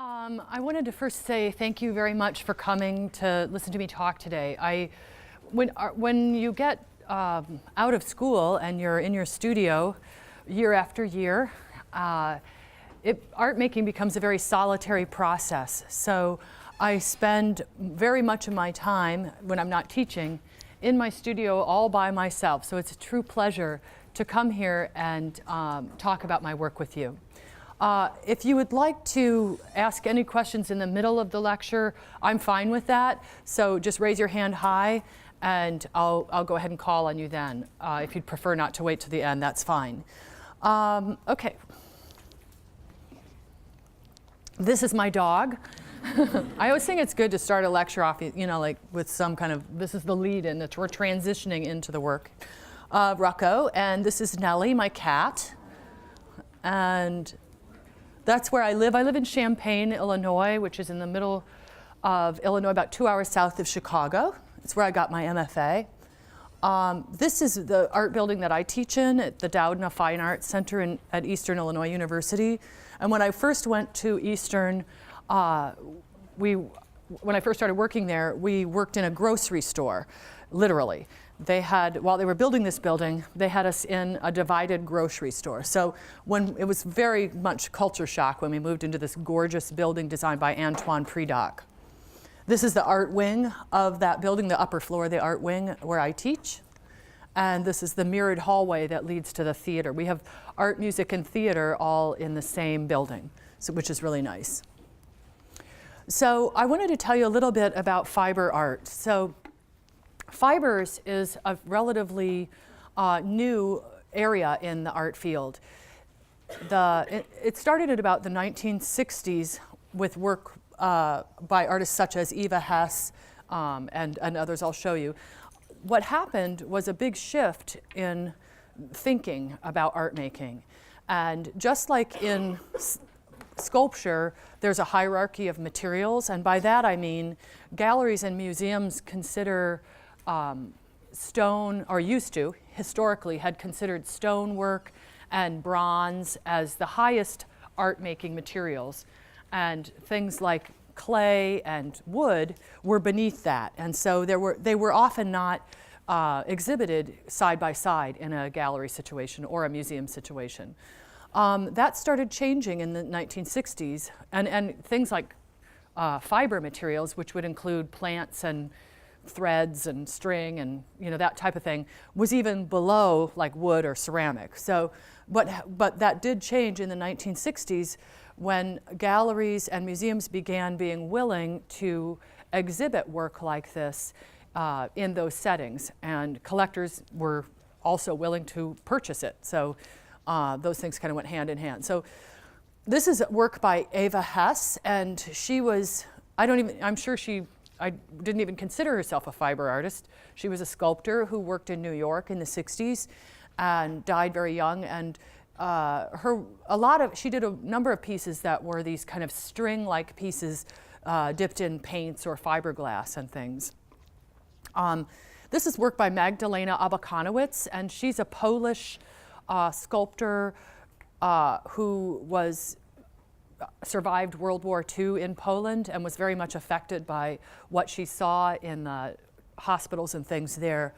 I wanted to first say thank you very much for coming to listen to me talk today. When you get out of school and you're in your studio year after year, art making becomes a very solitary process. So I spend very much of my time when I'm not teaching in my studio all by myself. So it's a true pleasure to come here and talk about my work with you. If you would like to ask any questions in the middle of the lecture, I'm fine with that. So just raise your hand high and I'll go ahead and call on you then. If you'd prefer not to wait to the end, that's fine. Okay. This is my dog. I always think it's good to start a lecture off, you know, like with some kind of, this is the lead in that we're transitioning into the work. Rucko, and this is Nellie, my cat. And that's where I live. I live in Champaign, Illinois, which is in the middle of Illinois, about 2 hours south of Chicago. It's where I got my MFA. This is the art building that I teach in at the Doudna Fine Arts Center at Eastern Illinois University. And when I first went to Eastern, when I first started working there, we worked in a grocery store, literally. They had, while they were building this building, they had us in a divided grocery store. So when it was very much culture shock when we moved into this gorgeous building designed by Antoine Predock. This is the art wing of that building, the upper floor of the art wing where I teach. And this is the mirrored hallway that leads to the theater. We have art, music, and theater all in the same building, which is really nice. So I wanted to tell you a little bit about fiber art. So fibers is a relatively new area in the art field. It started at about the 1960s with work by artists such as Eva Hesse and others I'll show you. What happened was a big shift in thinking about art making. And just like in sculpture, there's a hierarchy of materials, and by that I mean galleries and museums consider stone, or used to, historically, had considered stonework and bronze as the highest art-making materials. And things like clay and wood were beneath that. And so they were often not exhibited side by side in a gallery situation or a museum situation. That started changing in the 1960s, and things like fiber materials, which would include plants and threads and string and that type of thing, was even below like wood or ceramic. So, but that did change in the 1960s when galleries and museums began being willing to exhibit work like this in those settings, and collectors were also willing to purchase it. So those things kind of went hand in hand. So this is work by Eva Hesse, and she was, I didn't even consider herself a fiber artist. She was a sculptor who worked in New York in the 60s and died very young. And she did a number of pieces that were these kind of string-like pieces dipped in paints or fiberglass and things. This is work by Magdalena Abakanowicz, and she's a Polish sculptor who survived World War II in Poland and was very much affected by what she saw in the hospitals and things there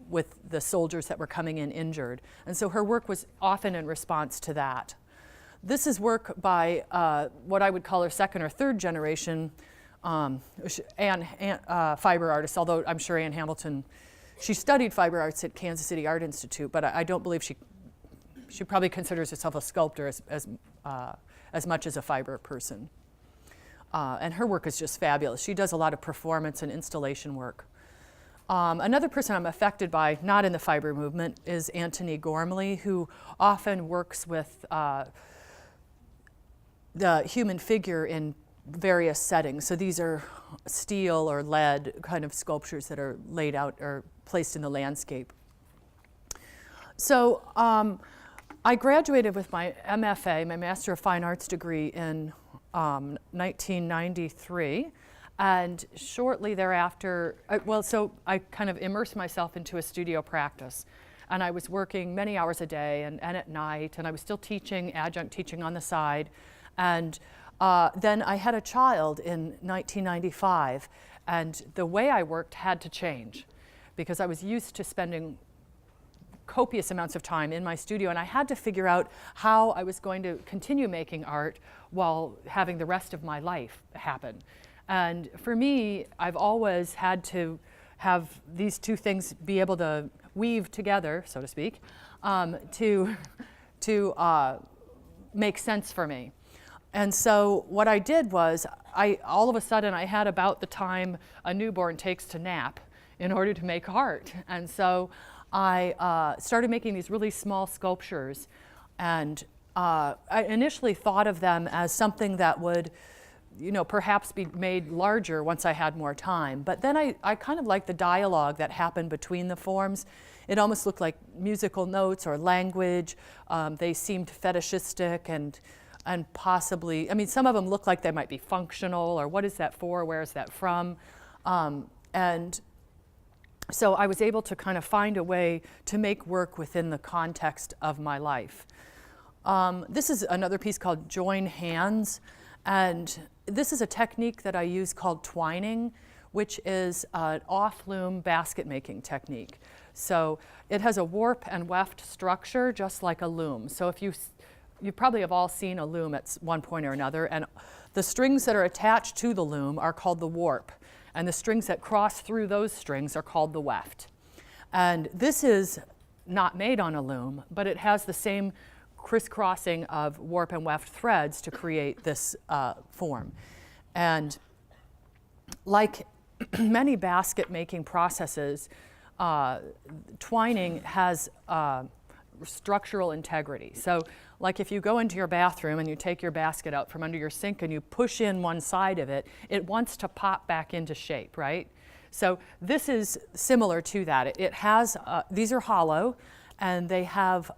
with the soldiers that were coming in injured. And so her work was often in response to that. This is work by what I would call her second or third generation fiber artists, although I'm sure Ann Hamilton, she studied fiber arts at Kansas City Art Institute, but I don't believe she probably considers herself a sculptor as much as a fiber person. And her work is just fabulous. She does a lot of performance and installation work. Another person I'm affected by, not in the fiber movement, is Antony Gormley, who often works with the human figure in various settings. So these are steel or lead kind of sculptures that are laid out or placed in the landscape. So I graduated with my MFA, my Master of Fine Arts degree, in 1993. And shortly thereafter, so I kind of immersed myself into a studio practice. And I was working many hours a day and at night, and I was still teaching, adjunct teaching on the side. And Then I had a child in 1995, and the way I worked had to change because I was used to spending copious amounts of time in my studio, and I had to figure out how I was going to continue making art while having the rest of my life happen. And for me, I've always had to have these two things be able to weave together, so to speak, to make sense for me. And so what I did was, all of a sudden I had about the time a newborn takes to nap in order to make art. And so I started making these really small sculptures, and I initially thought of them as something that would, perhaps be made larger once I had more time. But then I kind of liked the dialogue that happened between the forms. It almost looked like musical notes or language. They seemed fetishistic and possibly, some of them look like they might be functional, or what is that for, where is that from? And so I was able to kind of find a way to make work within the context of my life. This is another piece called Join Hands, and this is a technique that I use called twining, which is an off-loom basket making technique. So it has a warp and weft structure just like a loom. So if you probably have all seen a loom at one point or another, and the strings that are attached to the loom are called the warp, and the strings that cross through those strings are called the weft. And this is not made on a loom, but it has the same crisscrossing of warp and weft threads to create this form. And like many basket making processes, twining has structural integrity. So like if you go into your bathroom and you take your basket out from under your sink and you push in one side of it, it wants to pop back into shape, right? So this is similar to that. It has, these are hollow, and they have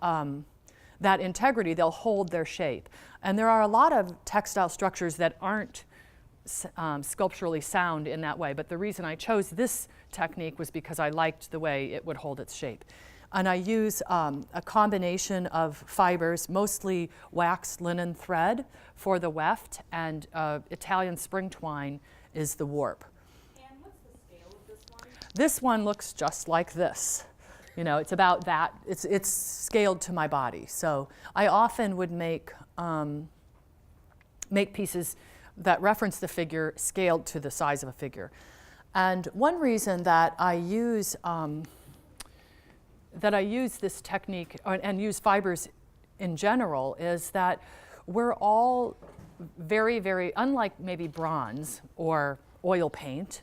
that integrity. They'll hold their shape. And there are a lot of textile structures that aren't sculpturally sound in that way, but the reason I chose this technique was because I liked the way it would hold its shape. And I use a combination of fibers, mostly waxed linen thread for the weft, and Italian spring twine is the warp. And what's the scale of this one? This one looks just like this. It's about that. It's scaled to my body. So I often would make pieces that reference the figure scaled to the size of a figure. And one reason that I use this technique and use fibers in general is that we're all very, very, unlike maybe bronze or oil paint,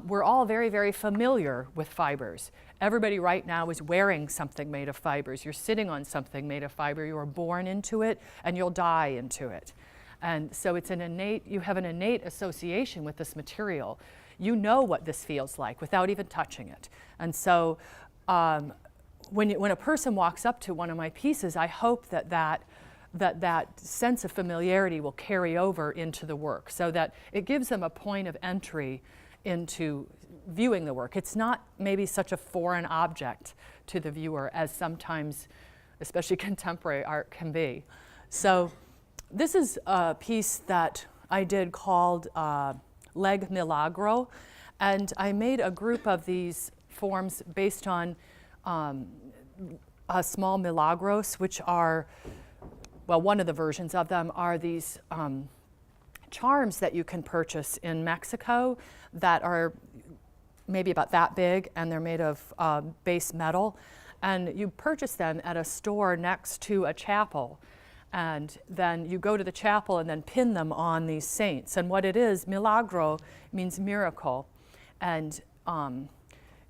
we're all very, very familiar with fibers. Everybody right now is wearing something made of fibers. You're sitting on something made of fiber. You were born into it, and you'll die into it. And so it's you have an innate association with this material. You know what this feels like without even touching it. And so when a person walks up to one of my pieces, I hope that sense of familiarity will carry over into the work, so that it gives them a point of entry into viewing the work. It's not maybe such a foreign object to the viewer as sometimes, especially contemporary art, can be. So this is a piece that I did called Leg Milagro, and I made a group of these forms based on small milagros, which are, well, one of the versions of them are these charms that you can purchase in Mexico that are maybe about that big, and they're made of base metal. And you purchase them at a store next to a chapel. And then you go to the chapel and then pin them on these saints. And what it is, milagro means miracle. And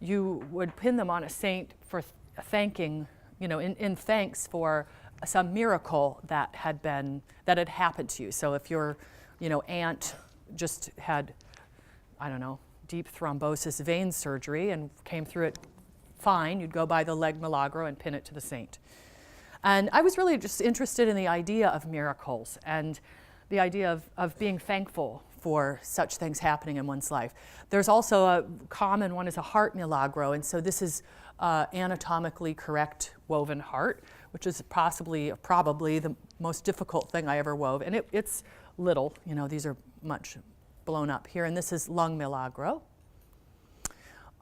you would pin them on a saint for thanking, in thanks for some miracle that had happened to you. So if your, aunt just had, deep thrombosis vein surgery and came through it fine, you'd go buy the leg milagro and pin it to the saint. And I was really just interested in the idea of miracles and the idea of being thankful for such things happening in one's life. There's also a common one is a heart milagro, and so this is anatomically correct woven heart, which is probably the most difficult thing I ever wove. And it's little, you know, these are much blown up here. And this is Lung Milagro.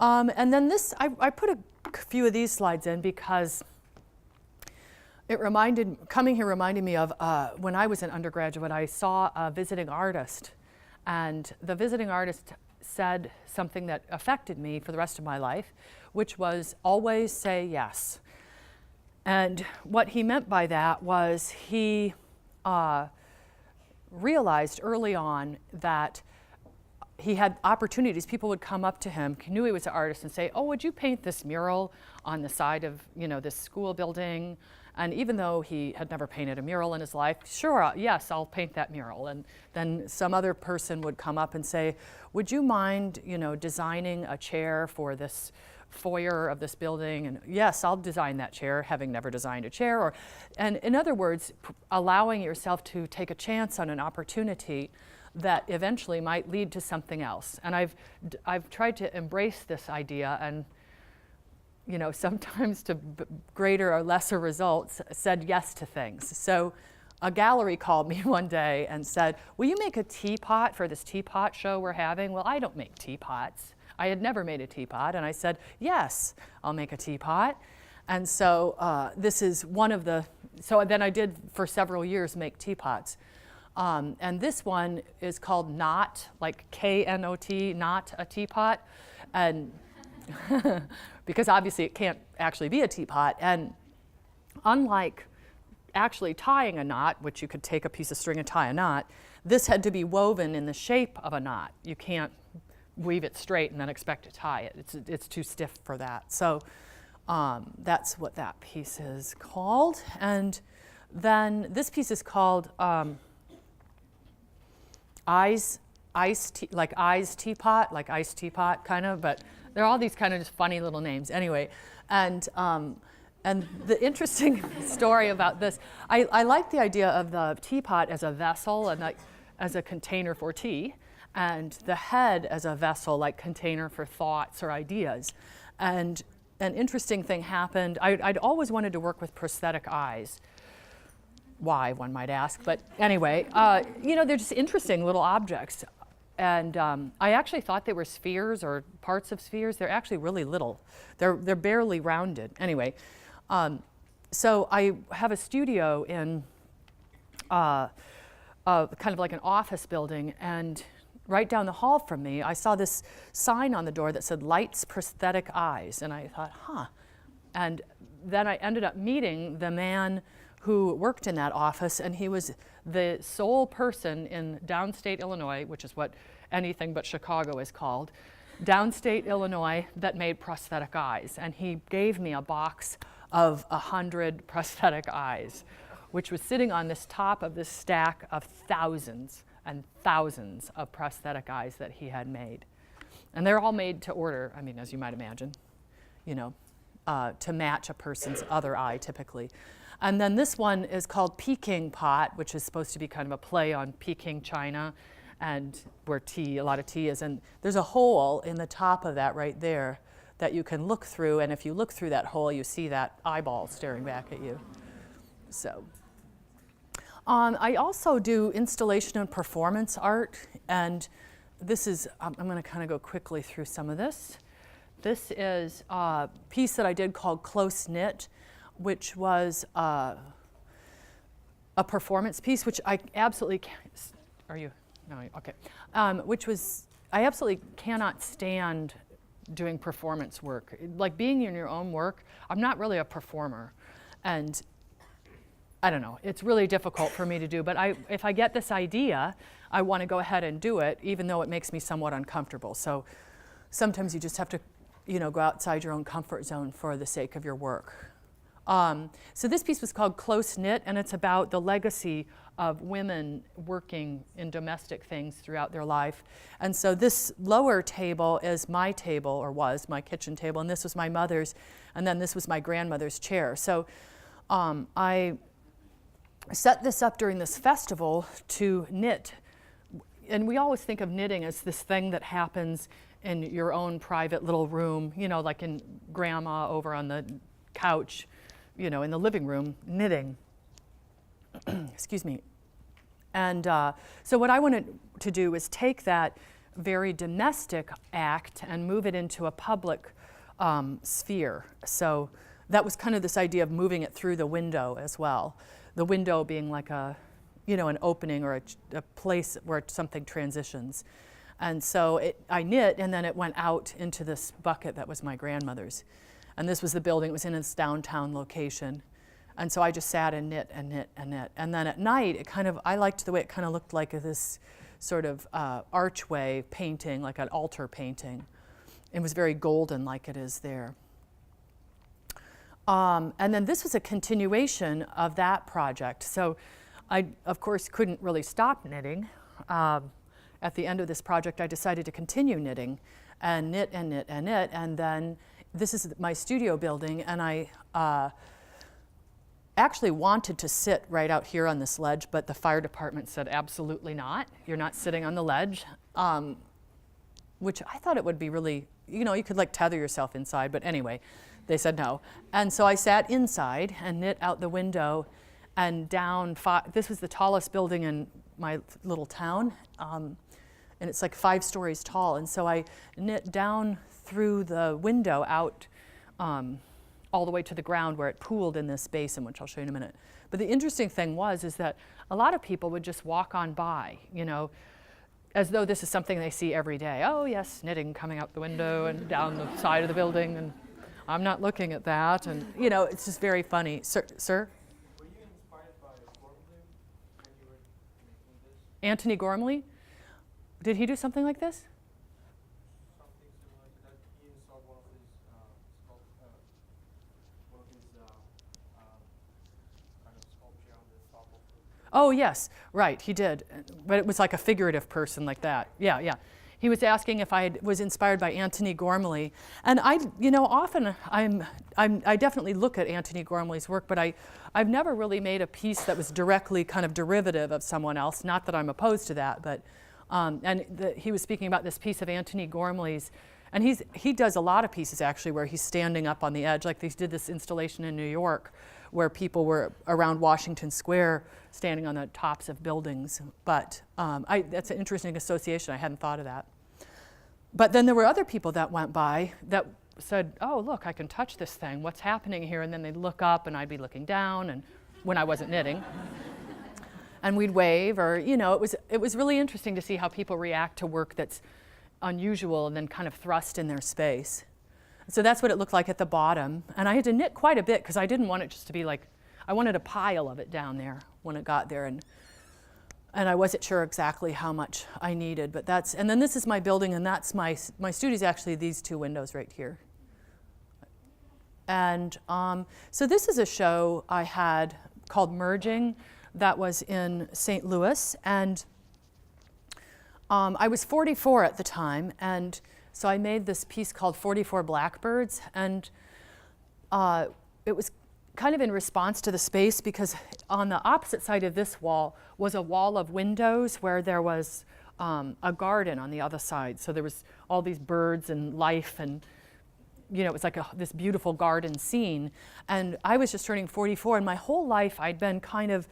And then this, I put a few of these slides in because coming here reminded me of when I was an undergraduate, I saw a visiting artist. And the visiting artist said something that affected me for the rest of my life, which was always say yes. And what he meant by that was he realized early on that he had opportunities. People would come up to him, knew he was an artist, and say, oh, would you paint this mural on the side of, you know, this school building? And even though he had never painted a mural in his life, sure, yes, I'll paint that mural. And then some other person would come up and say, would you mind, you know, designing a chair for this foyer of this building? And yes, I'll design that chair, having never designed a chair. And in other words, allowing yourself to take a chance on an opportunity that eventually might lead to something else. And I've tried to embrace this idea, and you know, sometimes to greater or lesser results, said yes to things. So a gallery called me one day and said, will you make a teapot for this teapot show we're having? Well, I don't make teapots. I had never made a teapot, and I said, yes, I'll make a teapot. And so this is one of the, so then I did for several years make teapots. And this one is called Knot, like K-N-O-T, not a teapot. And because obviously it can't actually be a teapot. And unlike actually tying a knot, which you could take a piece of string and tie a knot, this had to be woven in the shape of a knot. You can't weave it straight and then expect to tie it. It's too stiff for that. So that's what that piece is called. And then this piece is called Eyes Teapot, like Ice Teapot kind of, but they're all these kind of just funny little names. Anyway, and the interesting story about this, I like the idea of the teapot as a vessel and like as a container for tea, and the head as a vessel, like container for thoughts or ideas. And an interesting thing happened. I'd always wanted to work with prosthetic eyes. Why, one might ask, but anyway, you know, they're just interesting little objects. And I actually thought they were spheres or parts of spheres. They're actually really little. They're barely rounded. Anyway, so I have a studio in kind of like an office building, and right down the hall from me, I saw this sign on the door that said Light's Prosthetic Eyes, and I thought, huh. And then I ended up meeting the man who worked in that office, and he was the sole person in downstate Illinois, which is what anything but Chicago is called, downstate Illinois, that made prosthetic eyes. And he gave me a box of 100 prosthetic eyes, which was sitting on this top of this stack of thousands and thousands of prosthetic eyes that he had made. And they're all made to order, I mean, as you might imagine, you know, to match a person's other eye typically. And then this one is called Peking Pot, which is supposed to be kind of a play on Peking, China, and where a lot of tea is. And there's a hole in the top of that right there that you can look through. And if you look through that hole, you see that eyeball staring back at you. So I also do installation and performance art. And this is, I'm going to kind of go quickly through some of this. This is a piece that I did called Close Knit, which was a performance piece, which I absolutely can't, are you? No, okay. Which was, I absolutely cannot stand doing performance work. Like being in your own work, I'm not really a performer. And I don't know, it's really difficult for me to do, but if I get this idea, I want to go ahead and do it, even though it makes me somewhat uncomfortable. So sometimes you just have to, you know, go outside your own comfort zone for the sake of your work. So this piece was called Close Knit, and it's about the legacy of women working in domestic things throughout their life. And so this lower table is my table, or was my kitchen table, and this was my mother's, and then this was my grandmother's chair. So I set this up during this festival to knit. And we always think of knitting as this thing that happens in your own private little room, you know, like in grandma over on the couch in the living room knitting. Excuse me. And so what I wanted to do was take that very domestic act and move it into a public sphere. So that was kind of this idea of moving it through the window as well. The window being like an opening or a place where something transitions. And so I knit, and then it went out into this bucket that was my grandmother's. And this was the building. It was in this downtown location. And so I just sat and knit and knit and knit. And then at night, I liked the way it kind of looked like this sort of archway painting, like an altar painting. It was very golden like it is there. And then this was a continuation of that project. So I, of course, couldn't really stop knitting. At the end of this project, I decided to continue knitting and knit and knit and knit. And then this is my studio building, and I actually wanted to sit right out here on this ledge, but the fire department said, absolutely not. You're not sitting on the ledge, which I thought it would be really, you could like tether yourself inside, but anyway, they said no. And so I sat inside and knit out the window and down, this was the tallest building in my little town, and it's like 5 stories tall. And so I knit down through the window out all the way to the ground where it pooled in this basin, which I'll show you in a minute. But the interesting thing is that a lot of people would just walk on by, as though this is something they see every day. Oh yes, knitting coming out the window and down the side of the building, and I'm not looking at that. And it's just very funny. Sir? Were you inspired by Gormley when you were making this? Antony Gormley? Did he do something like this? Something similar to that. He installed one of his kind of sculpture on the top of it. Oh yes, right, he did. But it was like a figurative person like that. Yeah. He was asking if I was inspired by Antony Gormley. And often I definitely look at Antony Gormley's work, but I've never really made a piece that was directly kind of derivative of someone else. Not that I'm opposed to that, but he was speaking about this piece of Antony Gormley's, and he does a lot of pieces actually where he's standing up on the edge. Like they did this installation in New York where people were around Washington Square standing on the tops of buildings. But that's an interesting association. I hadn't thought of that. But then there were other people that went by that said, oh, look, I can touch this thing. What's happening here? And then they'd look up, and I'd be looking down, and when I wasn't knitting. And we'd wave, or, it was really interesting to see how people react to work that's unusual and then kind of thrust in their space. So that's what it looked like at the bottom. And I had to knit quite a bit because I didn't want it just to be like, I wanted a pile of it down there when it got there. And I wasn't sure exactly how much I needed, but and then this is my building, and that's my studio is actually these 2 windows right here. And so this is a show I had called Merging that was in St. Louis, and I was 44 at the time, and so I made this piece called 44 Blackbirds, and it was kind of in response to the space because on the opposite side of this wall was a wall of windows where there was a garden on the other side. So there was all these birds and life, and it was like this beautiful garden scene. And I was just turning 44, and my whole life I'd been kind of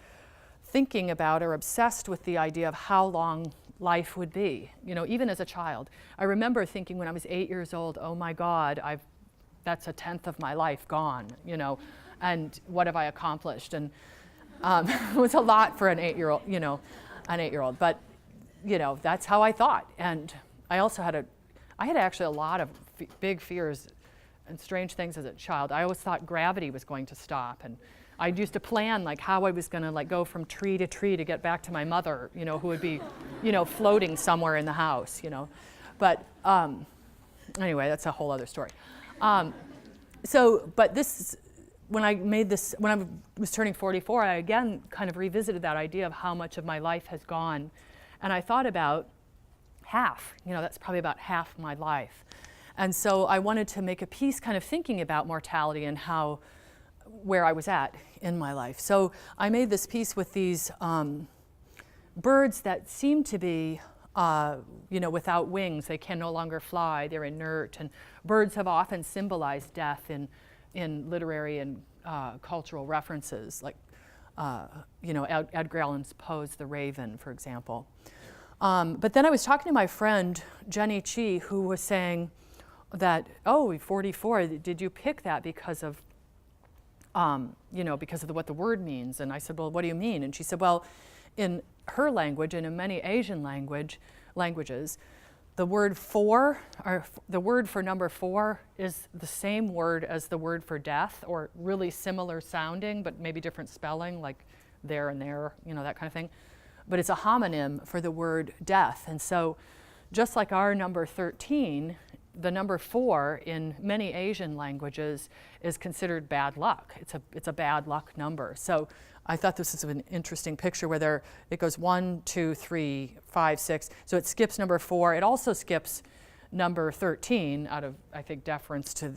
thinking about or obsessed with the idea of how long life would be, even as a child. I remember thinking when I was 8 years old, oh my God, that's a 1/10 of my life gone, and what have I accomplished? And it was a lot for an 8-year-old, but that's how I thought. And I also had actually a lot of big fears and strange things as a child. I always thought gravity was going to stop, and I used to plan like how I was going to go from tree to tree to get back to my mother, who would be, floating somewhere in the house, But anyway, that's a whole other story. But this, when I was turning 44, I again kind of revisited that idea of how much of my life has gone, and I thought about half. That's probably about half my life, and so I wanted to make a piece kind of thinking about mortality and where I was at in my life. So I made this piece with these birds that seem to be, without wings. They can no longer fly. They're inert. And birds have often symbolized death in literary and cultural references, like Edgar Allan's Poe's The Raven, for example. But then I was talking to my friend Jenny Chi, who was saying that, oh, 44, did you pick that because of what the word means? And I said, well, what do you mean? And she said, well, in her language and in many Asian languages, the word for, or the word for number 4 is the same word as the word for death, or really similar sounding, but maybe different spelling, like there and there, that kind of thing. But it's a homonym for the word death. And so just like our number 13, the number 4 in many Asian languages is considered bad luck. It's a bad luck number. So I thought this was an interesting picture where it goes 1, 2, 3, 5, 6. So it skips number 4. It also skips number 13 out of, I think, deference to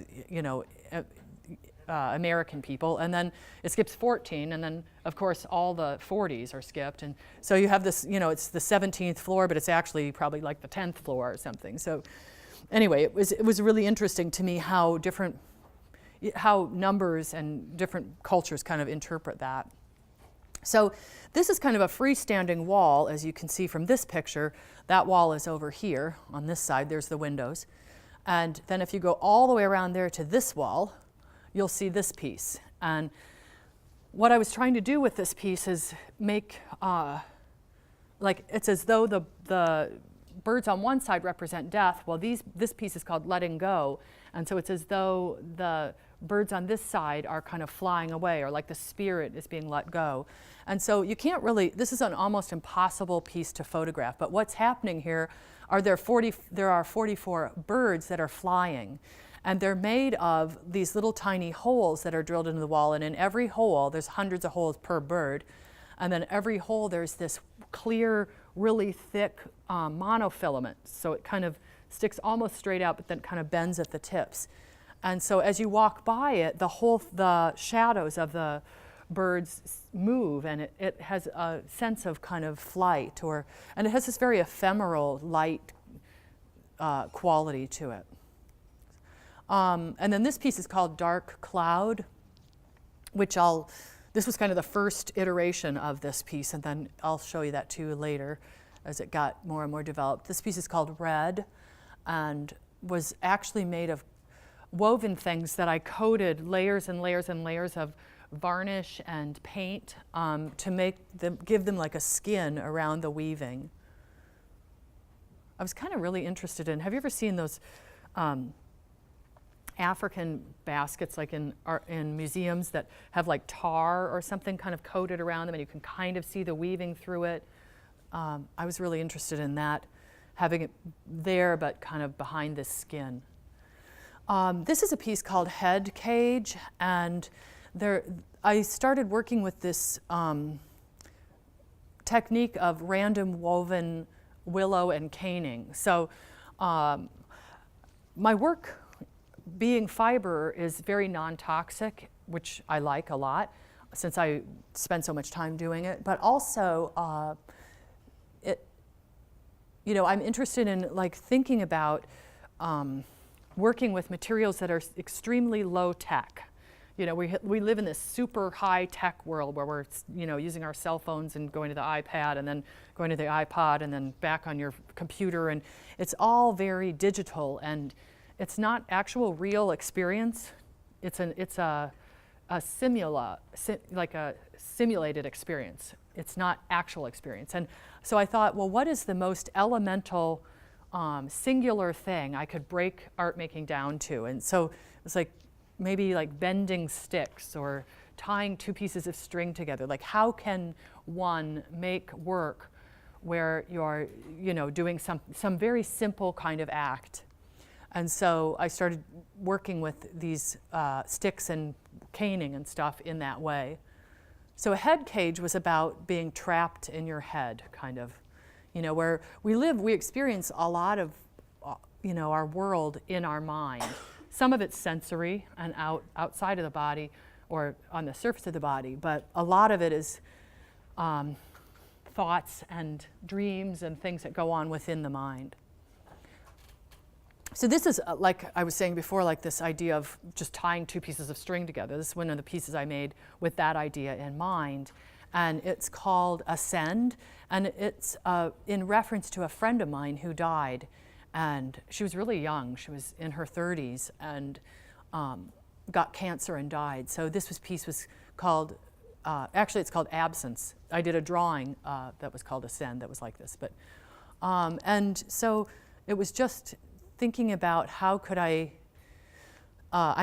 American people. And then it skips 14. And then, of course, all the 40s are skipped. And so you have this, it's the 17th floor, but it's actually probably like the 10th floor or something. So anyway, it was really interesting to me how numbers and different cultures kind of interpret that. So this is kind of a freestanding wall, as you can see from this picture. That wall is over here on this side. There's the windows. And then if you go all the way around there to this wall, you'll see this piece. And what I was trying to do with this piece is make, it's as though the birds on one side represent death, while this piece is called letting go. And so it's as though the birds on this side are kind of flying away, or like the spirit is being let go. And so you can't really, this is an almost impossible piece to photograph, but what's happening here are there are 44 birds that are flying, and they're made of these little tiny holes that are drilled into the wall, and in every hole, there's hundreds of holes per bird, and then every hole there's this clear, really thick monofilament, so it kind of sticks almost straight out, but then kind of bends at the tips. And so as you walk by it, the shadows of the birds move, and it has a sense of kind of flight, and it has this very ephemeral light quality to it. And then this piece is called Dark Cloud, which this was kind of the first iteration of this piece, and then I'll show you that too later as it got more and more developed. This piece is called Red, and was actually made of woven things that I coated layers and layers and layers of varnish and paint to give them like a skin around the weaving. I was kind of really interested in, have you ever seen those African baskets like in museums that have like tar or something kind of coated around them, and you can kind of see the weaving through it? I was really interested in that, having it there but kind of behind this skin. This is a piece called Head Cage, and I started working with this technique of random woven willow and caning. So my work, being fiber, is very non-toxic, which I like a lot since I spend so much time doing it. But also, I'm interested in thinking about working with materials that are extremely low tech. We live in this super high tech world where we're using our cell phones and going to the iPad and then going to the iPod and then back on your computer, and it's all very digital, and it's not actual real experience. It's a simulated experience. It's not actual experience. And so I thought, well, what is the most elemental, singular thing I could break art making down to? And so it was maybe bending sticks or tying two pieces of string together. How can one make work where you're doing some very simple kind of act? And so I started working with these sticks and caning and stuff in that way. So a head cage was about being trapped in your head, kind of. Where we live, we experience a lot of our world in our mind. Some of it's sensory and outside of the body or on the surface of the body, but a lot of it is thoughts and dreams and things that go on within the mind. So this is like I was saying before, like this idea of just tying two pieces of string together. This is one of the pieces I made with that idea in mind. And it's called Ascend. And it's in reference to a friend of mine who died. And she was really young. She was in her 30s and got cancer and died. So this piece was called, actually it's called Absence. I did a drawing that was called Ascend that was like this. But and so it was just thinking about how could I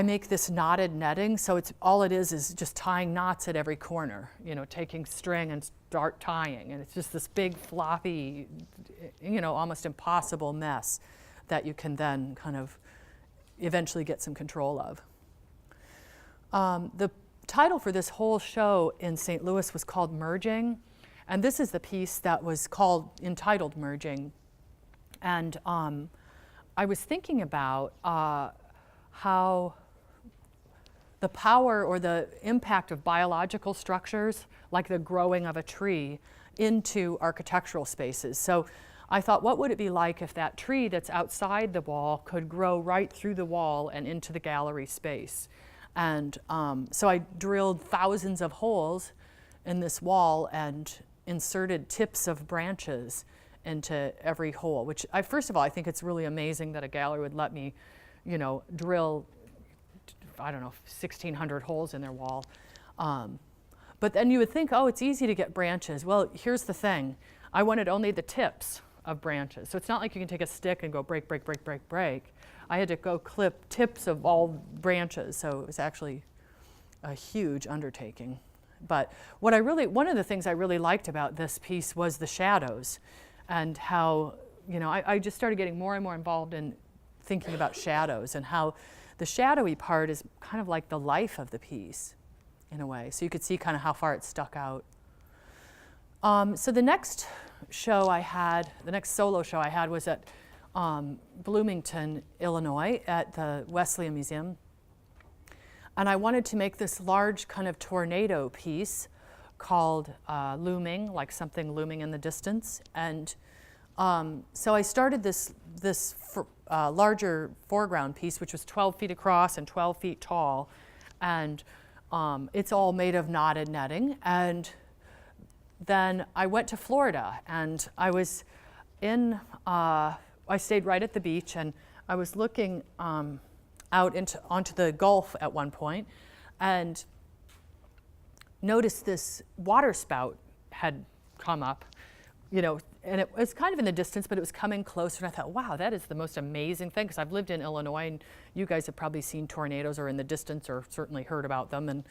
make this knotted netting. So it's all it is just tying knots at every corner, taking string and start tying. And it's just this big floppy, almost impossible mess that you can then kind of eventually get some control of. The title for this whole show in St. Louis was called Merging. And this is the piece that was entitled Merging. And I was thinking about how the power or the impact of biological structures, like the growing of a tree, into architectural spaces. So I thought, what would it be like if that tree that's outside the wall could grow right through the wall and into the gallery space? And so I drilled thousands of holes in this wall and inserted tips of branches into every hole, which first of all, I think it's really amazing that a gallery would let me, drill, I don't know, 1,600 holes in their wall. But then you would think, oh, it's easy to get branches. Well, here's the thing. I wanted only the tips of branches. So it's not like you can take a stick and go break, break, break, break, break. I had to go clip tips of all branches. So it was actually a huge undertaking. But one of the things I really liked about this piece was the shadows. And how, I just started getting more and more involved in thinking about shadows and how the shadowy part is kind of like the life of the piece in a way. So you could see kind of how far it stuck out. So the next solo show I had was at Bloomington, Illinois at the Wesleyan Museum. And I wanted to make this large kind of tornado piece called Looming, like something looming in the distance. And so I started this larger foreground piece, which was 12 feet across and 12 feet tall. And it's all made of knotted netting. And then I went to Florida, and I was I stayed right at the beach, and I was looking out onto the Gulf at one point, and noticed this water spout had come up, and it was kind of in the distance, but it was coming closer. And I thought, wow, that is the most amazing thing, because I've lived in Illinois, and you guys have probably seen tornadoes or in the distance or certainly heard about them. And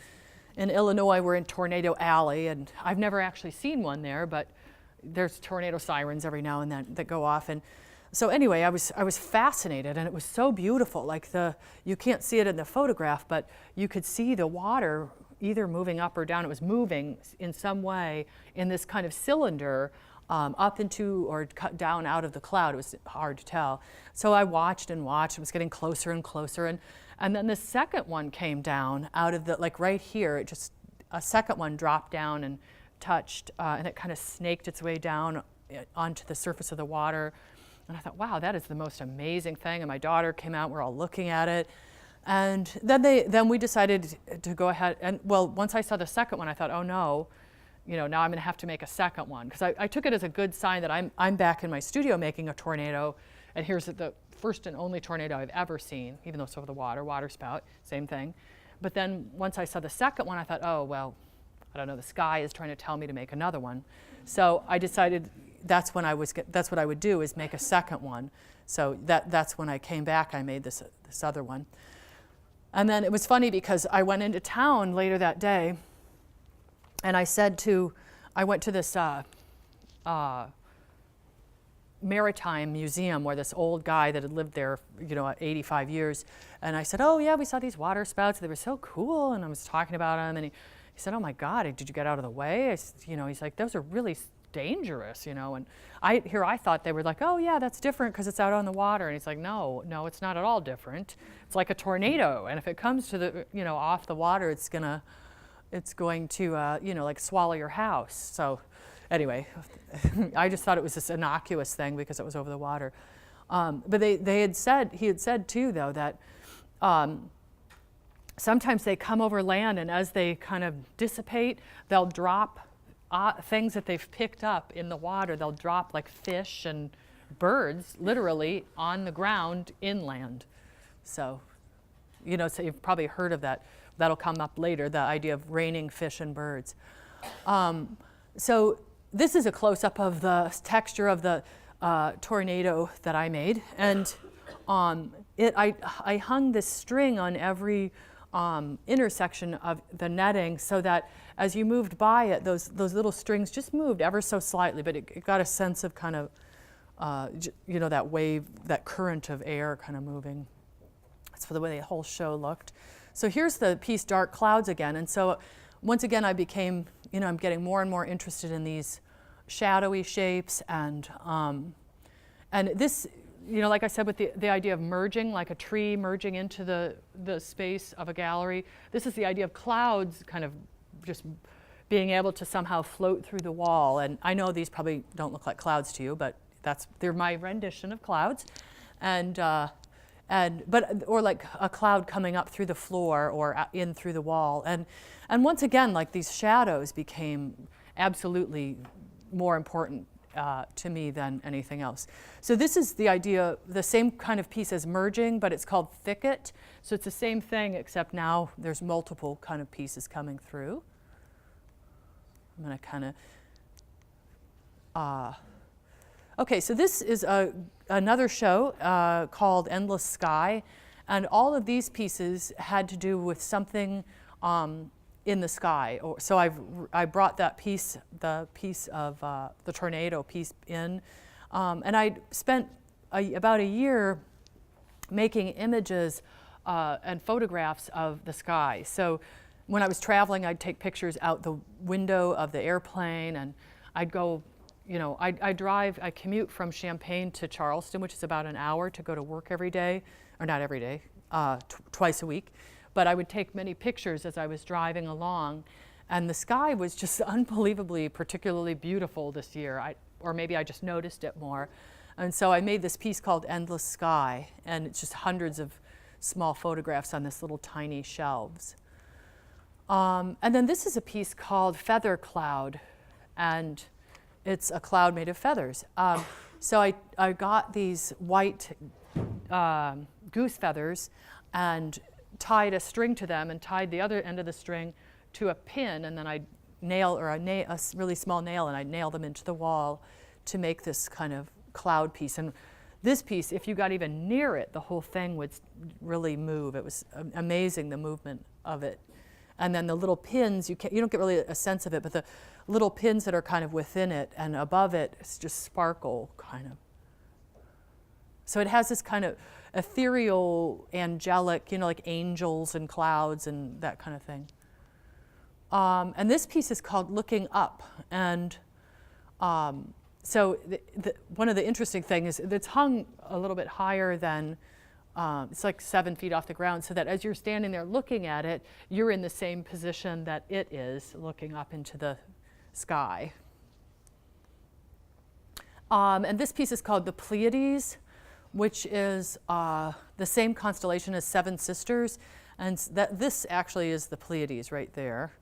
in Illinois, we're in Tornado Alley, and I've never actually seen one there, but there's tornado sirens every now and then that go off. And so anyway, I was fascinated, and it was so beautiful. Like you can't see it in the photograph, but you could see the water either moving up or down. It was moving in some way in this kind of cylinder up into or cut down out of the cloud. It was hard to tell. So I watched and watched. It was getting closer and closer. And then the second one came down out of like right here. A second one dropped down and touched, and it kind of snaked its way down onto the surface of the water. And I thought, wow, that is the most amazing thing. And my daughter came out, we're all looking at it. And then we decided to go ahead. And well, once I saw the second one, I thought, oh no, now I'm gonna have to make a second one. Because I took it as a good sign that I'm back in my studio making a tornado. And here's the first and only tornado I've ever seen, even though it's over the water spout, same thing. But then once I saw the second one, I thought, oh, well, I don't know, the sky is trying to tell me to make another one. So I decided that's what I would do, is make a second one. So that's when I came back, I made this other one. And then it was funny because I went into town later that day, and I went to this maritime museum where this old guy that had lived there, 85 years, and I said, oh yeah, we saw these water spouts, they were so cool, and I was talking about them, and he said, oh my God, did you get out of the way? He's like, those are really dangerous, and I thought they were like, oh yeah, that's different because it's out on the water, and he's like, no, it's not at all different. It's like a tornado, and if it comes to the, off the water, it's going to, like swallow your house. So anyway, I just thought it was this innocuous thing because it was over the water. But he had said too, though, that sometimes they come over land, and as they kind of dissipate, they'll drop things that they've picked up in the water. They'll drop like fish and birds, literally, on the ground inland. So, so you've probably heard of that. That'll come up later, the idea of raining fish and birds. So this is a close-up of the texture of the tornado that I made. And I hung this string on every intersection of the netting so that as you moved by it, those little strings just moved ever so slightly, but it got a sense of kind of, that wave, that current of air kind of moving. That's for the way the whole show looked. So here's the piece Dark Clouds again. And so once again, I became, I'm getting more and more interested in these shadowy shapes and this, like I said, with the idea of merging, like a tree merging into the space of a gallery, this is the idea of clouds kind of just being able to somehow float through the wall. And I know these probably don't look like clouds to you, but they're my rendition of clouds. Or like a cloud coming up through the floor or in through the wall. And once again, like these shadows became absolutely more important to me than anything else. So this is the idea, the same kind of piece as merging, but it's called thicket. So it's the same thing, except now there's multiple kind of pieces coming through. I'm going to kind of, okay, so this is another show called Endless Sky, and all of these pieces had to do with something in the sky. So I brought that piece, the piece of the tornado piece in, and I spent about a year making images and photographs of the sky. So when I was traveling, I'd take pictures out the window of the airplane, and I'd go, I commute from Champaign to Charleston, which is about an hour to go to work every day, or not every day, twice a week. But I would take many pictures as I was driving along, and the sky was just unbelievably, particularly beautiful this year, or maybe I just noticed it more. And so I made this piece called Endless Sky, and it's just hundreds of small photographs on this little tiny shelves. And then this is a piece called Feather Cloud, and it's a cloud made of feathers. So I got these white goose feathers and tied a string to them and tied the other end of the string to a pin, and then I'd a really small nail, and I'd nail them into the wall to make this kind of cloud piece. And this piece, if you got even near it, the whole thing would really move. It was amazing, the movement of it. And then the little pins, you don't get really a sense of it, but the little pins that are kind of within it and above it, it's just sparkle, kind of. So it has this kind of ethereal, angelic, like angels and clouds and that kind of thing. And this piece is called Looking Up. And so one of the interesting things is it's hung a little bit higher than, it's like 7 feet off the ground, so that as you're standing there looking at it, you're in the same position that it is, looking up into the sky. And this piece is called the Pleiades, which is the same constellation as Seven Sisters. And this actually is the Pleiades right there.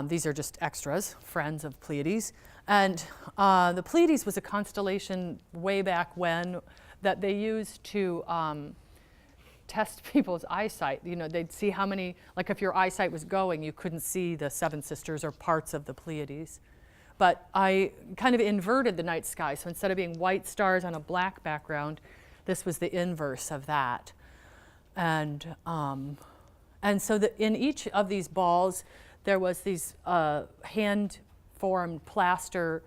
These are just extras, friends of Pleiades. And the Pleiades was a constellation way back when that they used to test people's eyesight. They'd see how many, like if your eyesight was going, you couldn't see the Seven Sisters or parts of the Pleiades. But I kind of inverted the night sky. So instead of being white stars on a black background, this was the inverse of that. And so in each of these balls, there was these hand-formed plaster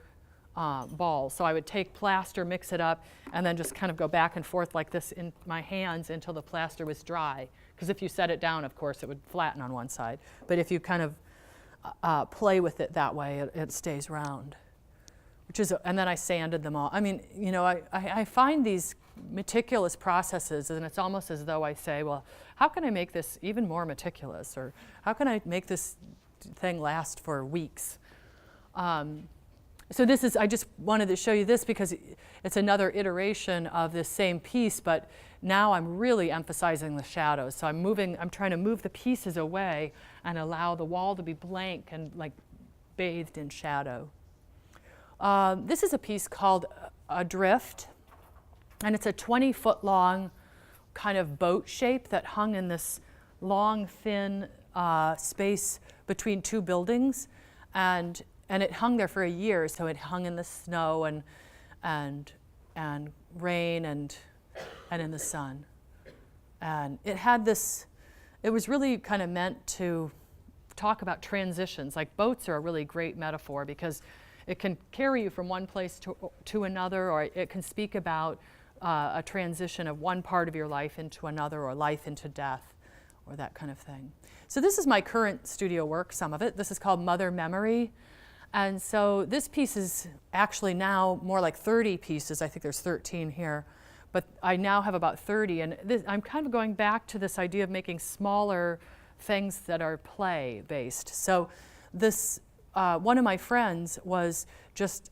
balls. So I would take plaster, mix it up, and then just kind of go back and forth like this in my hands until the plaster was dry. Because if you set it down, of course, it would flatten on one side. But if you kind of play with it that way, it stays round. And then I sanded them all. I mean, I find these meticulous processes, and it's almost as though I say, well, how can I make this even more meticulous? Or how can I make this thing last for weeks? So this is, I just wanted to show you this because it's another iteration of this same piece, but now I'm really emphasizing the shadows. So I'm trying to move the pieces away and allow the wall to be blank and like bathed in shadow. This is a piece called Adrift, and it's a 20-foot long kind of boat shape that hung in this long, thin space between two buildings, and it hung there for a year. So it hung in the snow and rain and in the sun, and it had this. It was really kind of meant to talk about transitions. Like boats are a really great metaphor because it can carry you from one place to another, or it can speak about a transition of one part of your life into another, or life into death, or that kind of thing. So this is my current studio work, some of it. This is called Mother Memory. And so this piece is actually now more like 30 pieces. I think there's 13 here. But I now have about 30. And I'm kind of going back to this idea of making smaller things that are play-based. So this, one of my friends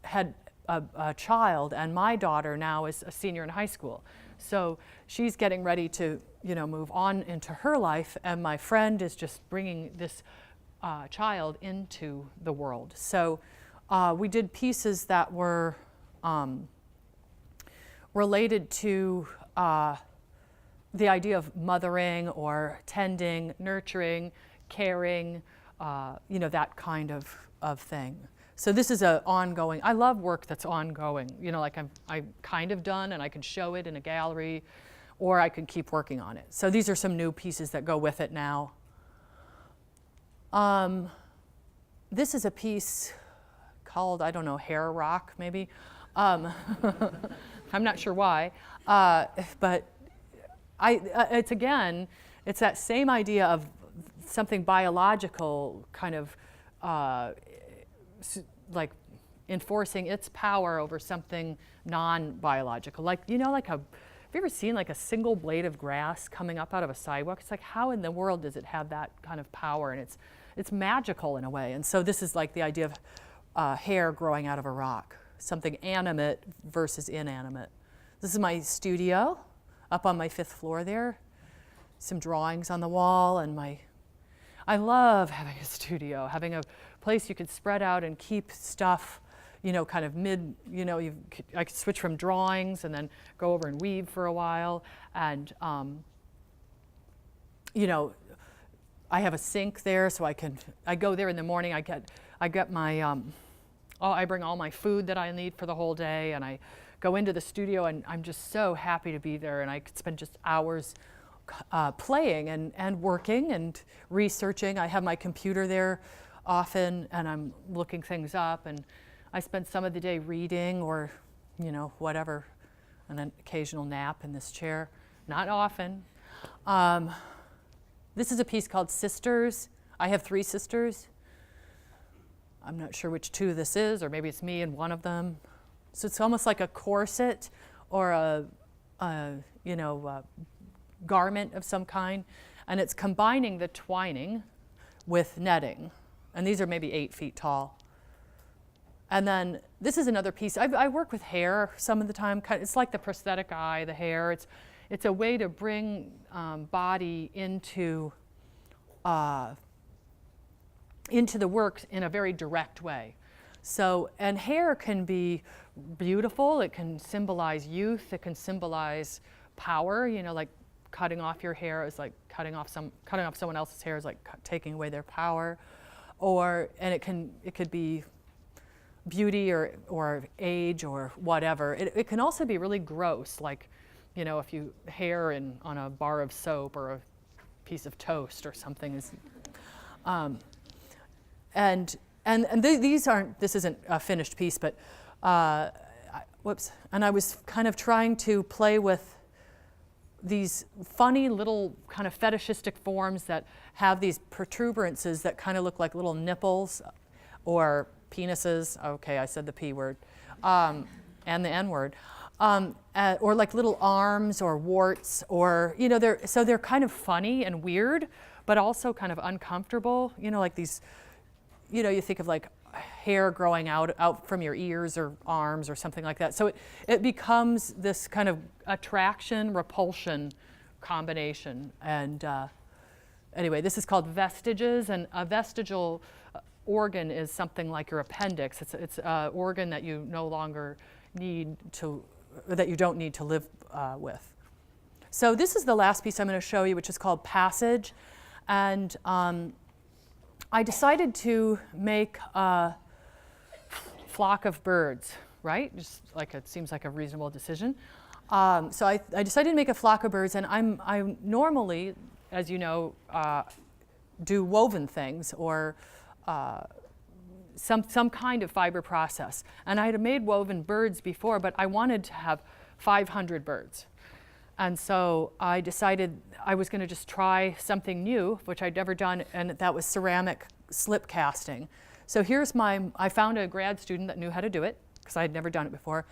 had a child, and my daughter now is a senior in high school. So she's getting ready to, move on into her life, and my friend is just bringing this child into the world. So we did pieces that were related to the idea of mothering or tending, nurturing, caring, that kind of thing. So this is ongoing. I love work that's ongoing. Like I'm kind of done and I can show it in a gallery, or I can keep working on it. So these are some new pieces that go with it now. This is a piece called, I don't know, Hair Rock, maybe. I'm not sure why, but it's that same idea of something biological kind of like enforcing its power over something non-biological. Like, have you ever seen like a single blade of grass coming up out of a sidewalk? It's like, how in the world does it have that kind of power? And it's magical in a way. And so this is like the idea of hair growing out of a rock, something animate versus inanimate. This is my studio up on my 5th floor there. Some drawings on the wall, and I love having a studio, having a place you could spread out and keep stuff, kind of I could switch from drawings and then go over and weave for a while. And, I have a sink there, so I go there in the morning. I get my, I bring all my food that I need for the whole day, and I go into the studio, and I'm just so happy to be there, and I could spend just hours playing and working and researching. I have my computer there often, and I'm looking things up, and I spend some of the day reading or, whatever, and an occasional nap in this chair. Not often. This is a piece called Sisters. I have 3 sisters. I'm not sure which 2 this is, or maybe it's me and one of them. So it's almost like a corset or a garment of some kind, and it's combining the twining with netting. And these are maybe 8 feet tall. And then this is another piece. I work with hair some of the time. It's like the prosthetic eye, the hair. It's a way to bring body into the work in a very direct way. So, and hair can be beautiful. It can symbolize youth. It can symbolize power. Like cutting off your hair is like cutting off someone else's hair is like taking away their power, and it could be beauty or age or whatever. It can also be really gross, like if you hair on a bar of soap or a piece of toast or something is, this isn't a finished piece, but and I was kind of trying to play with these funny little kind of fetishistic forms that have these protuberances that kind of look like little nipples or penises. Okay, I said the P word, and the N word. Or like little arms or warts, or they're kind of funny and weird, but also kind of uncomfortable. Like these, you think of like hair growing out from your ears or arms or something like that. So it becomes this kind of attraction, repulsion combination. And anyway, this is called vestiges, and a vestigial organ is something like your appendix. It's an organ that you no longer need to, that you don't need to live with. So this is the last piece I'm going to show you, which is called Passage. And I decided to make a flock of birds, right? Just like it seems like a reasonable decision. So I decided to make a flock of birds, and I normally, as you know, do woven things or some kind of fiber process. And I had made woven birds before, but I wanted to have 500 birds. And so I decided I was going to just try something new, which I'd never done, and that was ceramic slip casting. So here's I found a grad student that knew how to do it, because I had never done it before,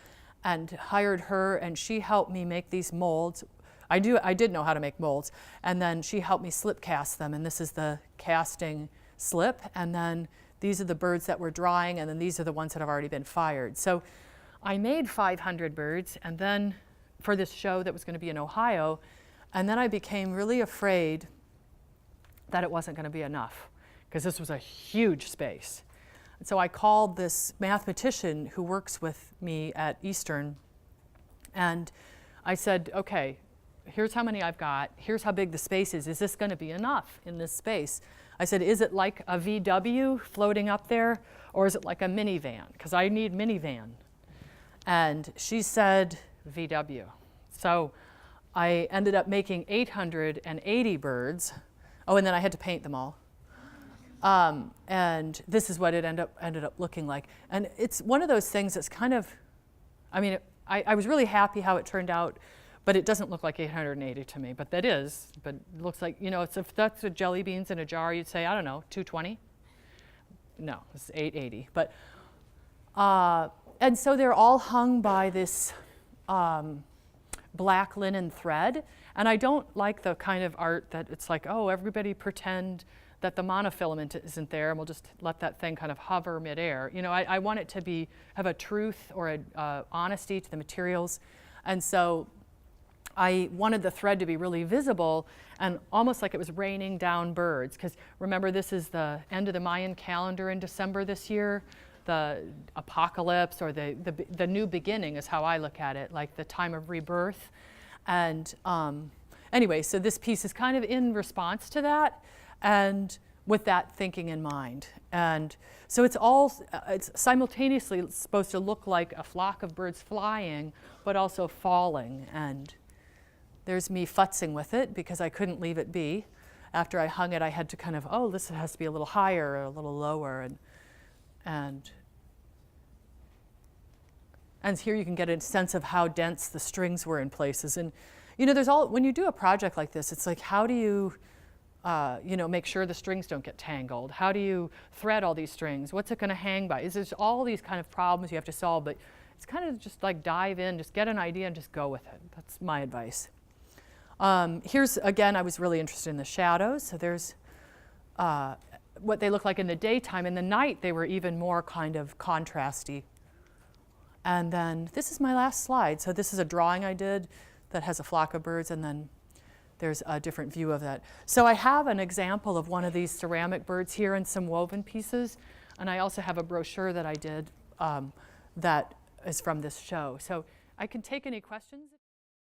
and hired her, and she helped me make these molds. I did know how to make molds, and then she helped me slip cast them, and this is the casting slip, and then these are the birds that were drying, and then these are the ones that have already been fired. So I made 500 birds, and then for this show that was going to be in Ohio, and then I became really afraid that it wasn't going to be enough, because this was a huge space. And so I called this mathematician who works with me at Eastern, and I said, okay, here's how many I've got, here's how big the space is this going to be enough in this space? I said, is it like a VW floating up there, or is it like a minivan? Because I need minivan. And she said, VW. So I ended up making 880 birds. Oh, and then I had to paint them all. And this is what it ended up looking like. And it's one of those things that's kind of, I mean, I was really happy how it turned out, but it doesn't look like 880 to me. But that is, but it looks like, you know, if that's the jelly beans in a jar, you'd say, I don't know, 220? No, it's 880. But, and so they're all hung by this black linen thread. And I don't like the kind of art that it's like, oh, everybody pretend that the monofilament isn't there, and we'll just let that thing kind of hover midair. You know, I want it to have a truth or a honesty to the materials. And so I wanted the thread to be really visible and almost like it was raining down birds. Because remember, this is the end of the Mayan calendar in December this year. The apocalypse, or the new beginning is how I look at it, like the time of rebirth. And anyway, so this piece is kind of in response to that, and with that thinking in mind. And so it's simultaneously supposed to look like a flock of birds flying, but also falling. And there's me futzing with it because I couldn't leave it be. After I hung it, I had to kind of, oh, this has to be a little higher or a little lower. And here you can get a sense of how dense the strings were in places. And you know, when you do a project like this, it's like, how do you, you know, make sure the strings don't get tangled? How do you thread all these strings? What's it going to hang by? There's all these kind of problems you have to solve, but it's kind of just like dive in, just get an idea and just go with it. That's my advice. Here's, again, I was really interested in the shadows. So there's what they look like in the daytime. In the night, they were even more kind of contrasty. And then this is my last slide. So this is a drawing I did that has a flock of birds, and then there's a different view of that. So I have an example of one of these ceramic birds here and some woven pieces. And I also have a brochure that I did that is from this show. So I can take any questions.